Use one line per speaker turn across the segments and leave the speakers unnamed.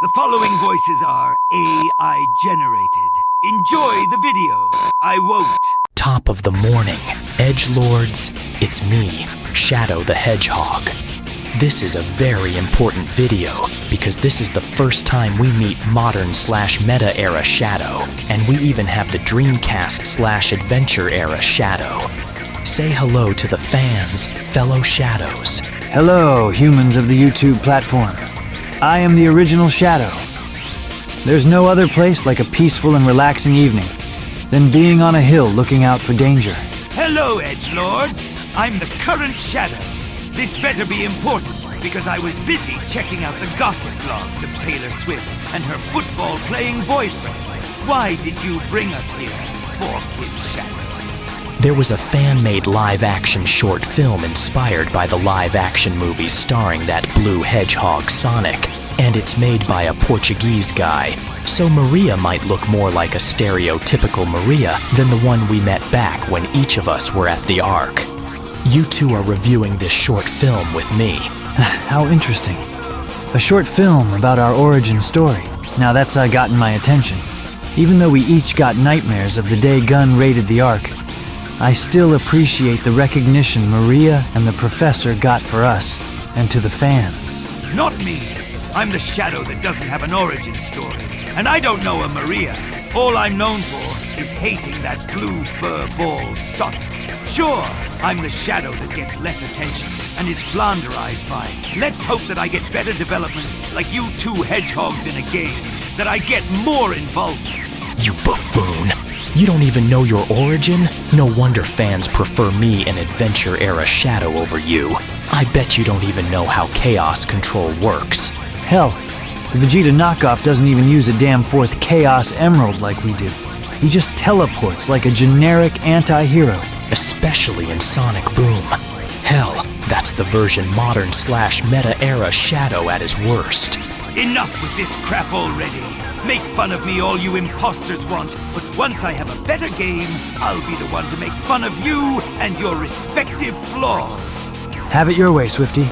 The following voices are AI generated. Enjoy the video. I won't.
Top of the morning, edgelords, it's me, Shadow the Hedgehog. This is a very important video because this is the first time we meet modern/meta era Shadow, and we even have the Dreamcast/adventure era Shadow. Say hello to the fans, fellow Shadows.
Hello, humans of the YouTube platform. I am the original Shadow. There's no other place like a peaceful and relaxing evening than being on a hill looking out for danger.
Hello, edgelords. I'm the current Shadow. This better be important because I was busy checking out the gossip blogs of Taylor Swift and her football-playing boyfriend. Why did you bring us here, four-kid Shadow?
There was a fan-made live-action short film inspired by the live-action movies starring that blue hedgehog Sonic, and it's made by a Portuguese guy, so Maria might look more like a stereotypical Maria than the one we met back when each of us were at the Ark. You two are reviewing this short film with me.
How interesting. A short film about our origin story. Now that's gotten my attention. Even though we each got nightmares of the day Gunn raided the Ark, I still appreciate the recognition Maria and the professor got for us and to the fans.
Not me. I'm the Shadow that doesn't have an origin story. And I don't know a Maria. All I'm known for is hating that blue fur ball Sonic. Sure, I'm the Shadow that gets less attention and is flanderized by. Let's hope that I get better development like you two hedgehogs in a game. That I get more involvement.
You buffoon. You don't even know your origin? No wonder fans prefer me, an adventure-era Shadow, over you. I bet you don't even know how Chaos Control works.
Hell, the Vegeta knockoff doesn't even use a damn fourth Chaos Emerald like we do. He just teleports like a generic anti-hero.
Especially in Sonic Boom. Hell, that's the version modern/meta era Shadow at his worst.
Enough with this crap already. Make fun of me all you imposters want, but once I have a better game, I'll be the one to make fun of you and your respective flaws.
Have it your way, Swifty.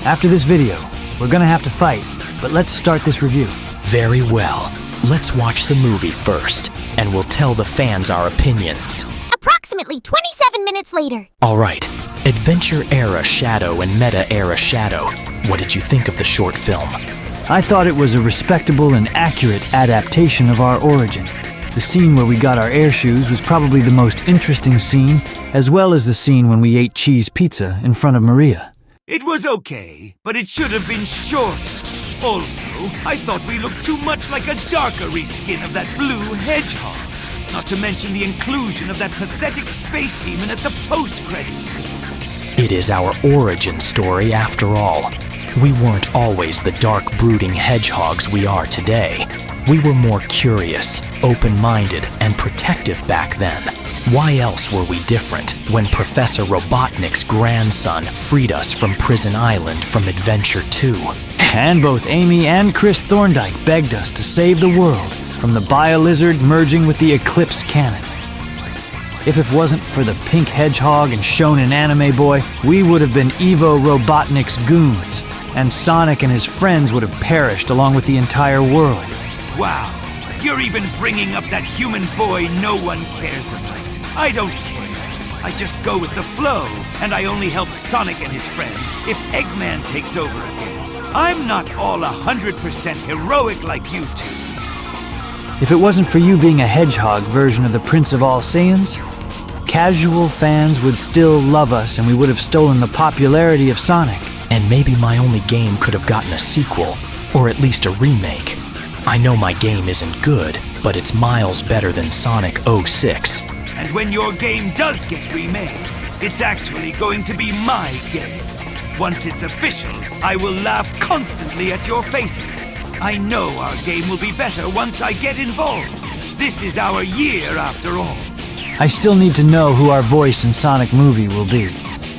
After this video, we're gonna have to fight, but let's start this review.
Very well. Let's watch the movie first, and we'll tell the fans our opinions.
Approximately 27 minutes later.
All right, Adventure Era Shadow and Meta Era Shadow. What did you think of the short film?
I thought it was a respectable and accurate adaptation of our origin. The scene where we got our air shoes was probably the most interesting scene, as well as the scene when we ate cheese pizza in front of Maria.
It was okay, but it should have been shorter. Also, I thought we looked too much like a darker reskin of that blue hedgehog. Not to mention the inclusion of that pathetic space demon at the post-credits scene.
It is our origin story after all. We weren't always the dark, brooding hedgehogs we are today. We were more curious, open-minded, and protective back then. Why else were we different when Professor Robotnik's grandson freed us from Prison Island from Adventure 2?
And both Amy and Chris Thorndike begged us to save the world from the Bio-Lizard merging with the Eclipse Cannon. If it wasn't for the pink hedgehog and shonen anime boy, we would have been Evo Robotnik's goons, and Sonic and his friends would have perished along with the entire world.
Wow, you're even bringing up that human boy no one cares about. I don't care. I just go with the flow, and I only help Sonic and his friends if Eggman takes over again. I'm not all 100% heroic like you two.
If it wasn't for you being a hedgehog version of the Prince of All Saiyans, casual fans would still love us and we would have stolen the popularity of Sonic.
And maybe my only game could have gotten a sequel, or at least a remake. I know my game isn't good, but it's miles better than Sonic 06.
And when your game does get remade, it's actually going to be my game. Once it's official, I will laugh constantly at your faces. I know our game will be better once I get involved. This is our year after all.
I still need to know who our voice in Sonic movie will be.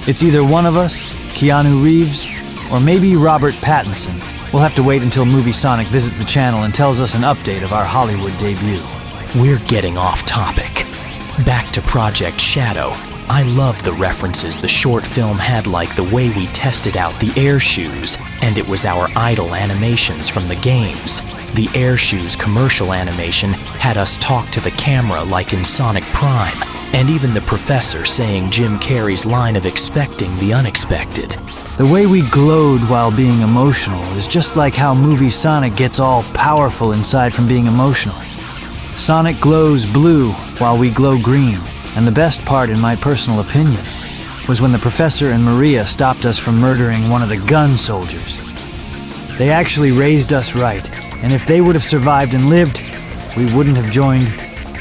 It's either one of us, Keanu Reeves, or maybe Robert Pattinson. We'll have to wait until Movie Sonic visits the channel and tells us an update of our Hollywood debut.
We're getting off topic. Back to Project Shadow. I love the references the short film had, like the way we tested out the air shoes, and it was our idle animations from the games. The air shoes commercial animation had us talk to the camera like in Sonic Prime, and even the professor saying Jim Carrey's line of expecting the unexpected.
The way we glowed while being emotional is just like how movie Sonic gets all powerful inside from being emotional. Sonic glows blue while we glow green, and the best part, in my personal opinion, was when the professor and Maria stopped us from murdering one of the gun soldiers. They actually raised us right, and if they would have survived and lived, we wouldn't have joined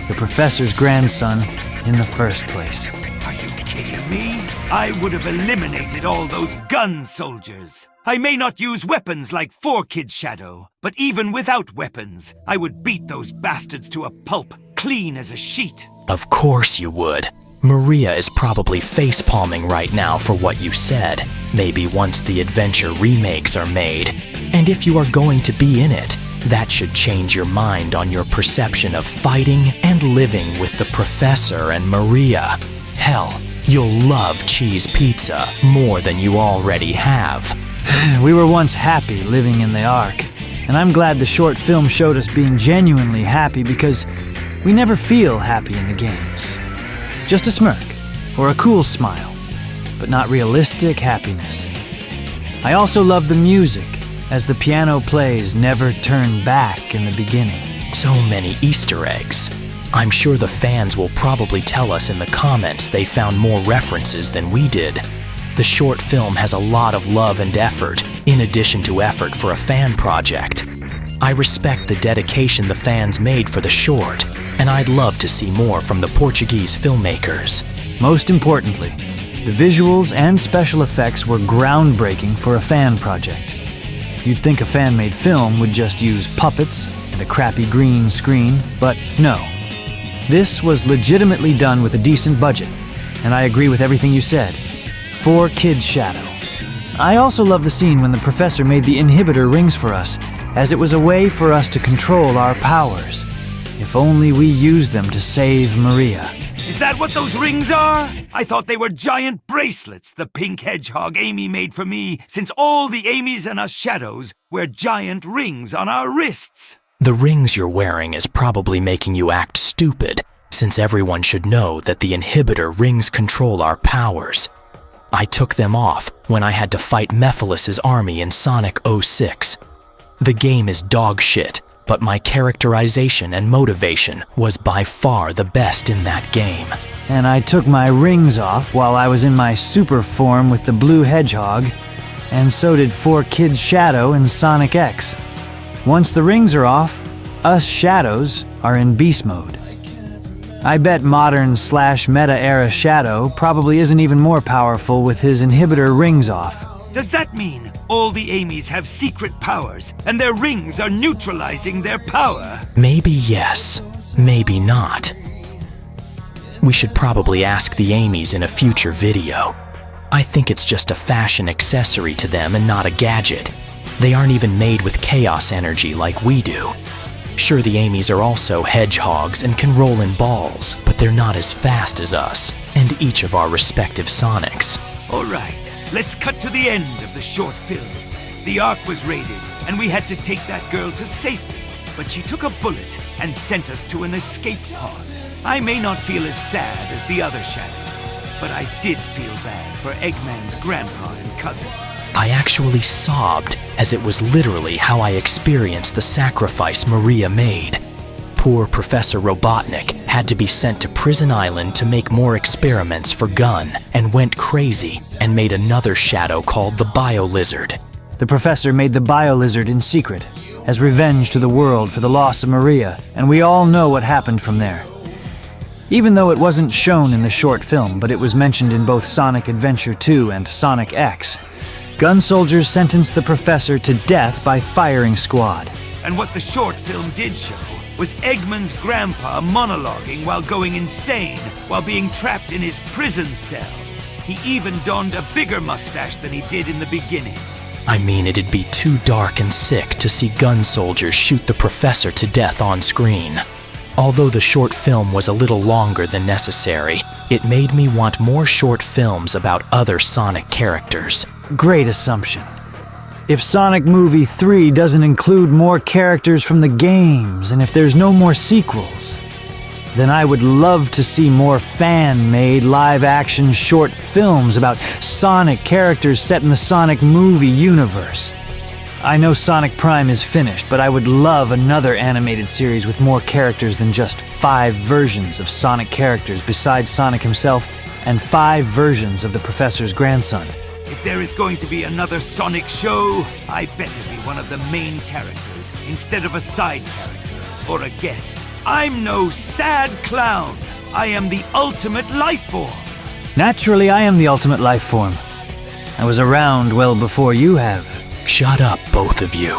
the professor's grandson in the first place.
Are you kidding me? I would have eliminated all those gun soldiers. I may not use weapons like 4-Kid Shadow, but even without weapons, I would beat those bastards to a pulp, clean as a sheet.
Of course you would. Maria is probably face-palming right now for what you said. Maybe once the adventure remakes are made. And if you are going to be in it, that should change your mind on your perception of fighting and living with the professor and Maria. Hell, you'll love cheese pizza more than you already have.
We were once happy living in the Ark, and I'm glad the short film showed us being genuinely happy, because we never feel happy in the games. Just a smirk, or a cool smile, but not realistic happiness. I also love the music, as the piano plays Never Turn Back in the beginning.
So many Easter eggs. I'm sure the fans will probably tell us in the comments they found more references than we did. The short film has a lot of love and effort, in addition to effort for a fan project. I respect the dedication the fans made for the short, and I'd love to see more from the Portuguese filmmakers.
Most importantly, the visuals and special effects were groundbreaking for a fan project. You'd think a fan-made film would just use puppets and a crappy green screen, but no. This was legitimately done with a decent budget, and I agree with everything you said. 4-Kid Shadow. I also love the scene when the professor made the inhibitor rings for us, as it was a way for us to control our powers. If only we used them to save Maria.
Is that what those rings are? I thought they were giant bracelets the pink hedgehog Amy made for me, since all the Amys and us Shadows wear giant rings on our wrists.
The rings you're wearing is probably making you act stupid, since everyone should know that the inhibitor rings control our powers. I took them off when I had to fight Mephiles' army in Sonic 06. The game is dog shit, but my characterization and motivation was by far the best in that game.
And I took my rings off while I was in my super form with the blue hedgehog, and so did 4-Kid Shadow in Sonic X. Once the rings are off, us Shadows are in beast mode. I bet modern/meta-era Shadow probably isn't even more powerful with his inhibitor rings off.
Does that mean all the Amys have secret powers, and their rings are neutralizing their power?
Maybe yes, maybe not. We should probably ask the Amys in a future video. I think it's just a fashion accessory to them and not a gadget. They aren't even made with chaos energy like we do. Sure, the Amys are also hedgehogs and can roll in balls, but they're not as fast as us, and each of our respective Sonics.
All right, let's cut to the end of the short film. The Ark was raided, and we had to take that girl to safety, but she took a bullet and sent us to an escape pod. I may not feel as sad as the other Shadows, but I did feel bad for Eggman's grandpa and cousin.
I actually sobbed, as it was literally how I experienced the sacrifice Maria made. Poor Professor Robotnik had to be sent to Prison Island to make more experiments for Gun, and went crazy and made another shadow called the Bio-Lizard.
The professor made the Bio-Lizard in secret, as revenge to the world for the loss of Maria, and we all know what happened from there. Even though it wasn't shown in the short film, but it was mentioned in both Sonic Adventure 2 and Sonic X, Gun soldiers sentenced the professor to death by firing squad.
And what the short film did show was Eggman's grandpa monologuing while going insane while being trapped in his prison cell. He even donned a bigger mustache than he did in the beginning.
I mean, it'd be too dark and sick to see gun soldiers shoot the professor to death on screen. Although the short film was a little longer than necessary, it made me want more short films about other Sonic characters.
Great assumption. If Sonic Movie 3 doesn't include more characters from the games, and if there's no more sequels, then I would love to see more fan-made live-action short films about Sonic characters set in the Sonic Movie universe. I know Sonic Prime is finished, but I would love another animated series with more characters than just 5 versions of Sonic characters besides Sonic himself and 5 versions of the Professor's grandson.
If there is going to be another Sonic show, I better be one of the main characters instead of a side character or a guest. I'm no sad clown. I am the ultimate life form.
Naturally, I am the ultimate life form. I was around well before you have.
Shut up, both of you.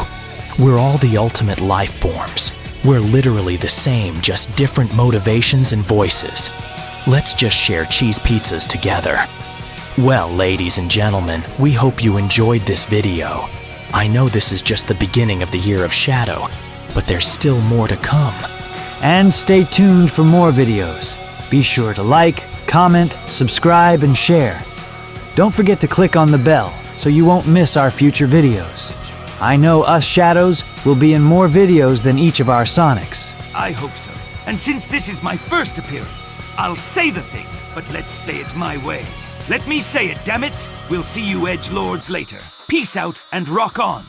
We're all the ultimate life forms. We're literally the same, just different motivations and voices. Let's just share cheese pizzas together. Well, ladies and gentlemen, we hope you enjoyed this video. I know this is just the beginning of the Year of Shadow, but there's still more to come.
And stay tuned for more videos. Be sure to like, comment, subscribe, and share. Don't forget to click on the bell so you won't miss our future videos. I know us Shadows will be in more videos than each of our Sonics.
I hope so. And since this is my first appearance, I'll say the thing, but let's say it my way. Let me say it, damn it! We'll see you edgelords later. Peace out and rock on.